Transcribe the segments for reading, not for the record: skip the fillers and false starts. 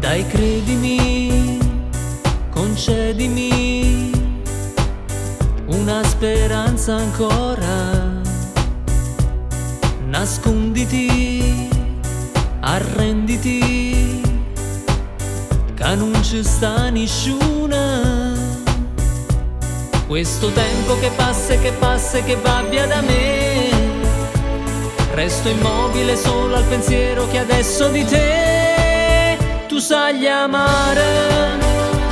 Dai, credimi, concedimi una speranza ancora. Nasconditi, arrenditi, che non ci sta nessuna. Questo tempo che passa e che va via da me, resto immobile solo al pensiero che adesso di te tu sai amare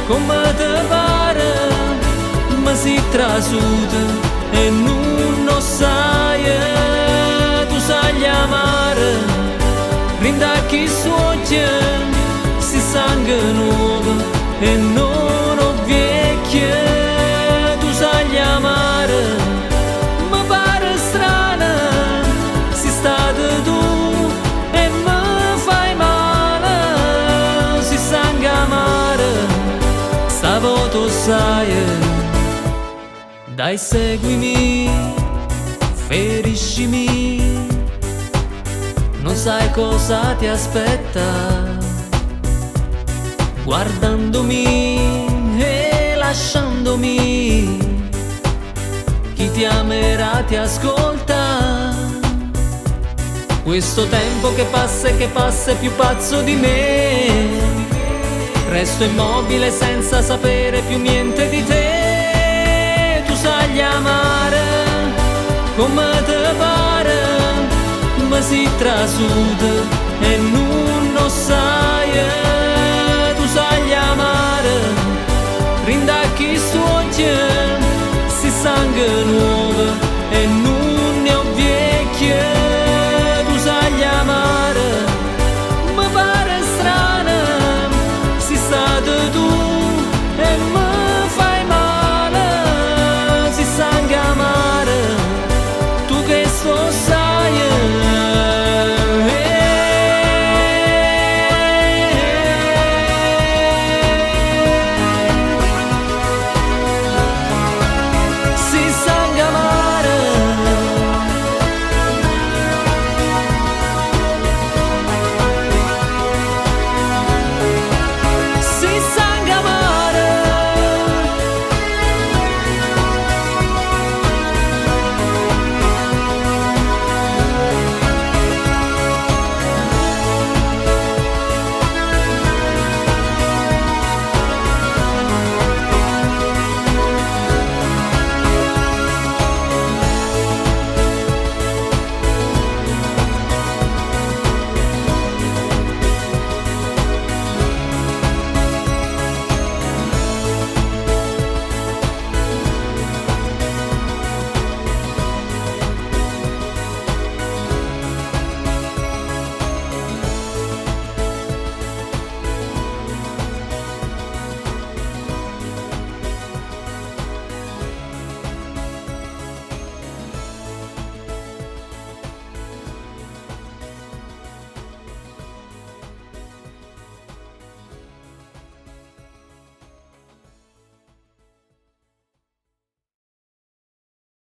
come te pare, ma si trasuta e non lo sai. Tu sai amare, rinda chi suocchia, si sangue nuovo e non ho vecchia. Tu sai amare, ma pare strana, si state tu e mi fai male. Si sangue amare, stavo tu sai. Dai, seguimi, feriscimi, non sai cosa ti aspetta, guardandomi e lasciandomi. Chi ti amerà ti ascolta. Questo tempo che passa è più pazzo di me, resto immobile senza sapere più niente di te. Tu sai amare come te pare, ma si trasuda e non lo sai. Tu sai amare, rinda chi suocchia, si sangue nuova e non ne ho vecchia. Tu sai amare, ma pare strana, si state tu e mi fai male. Si sangue amare, tu che sto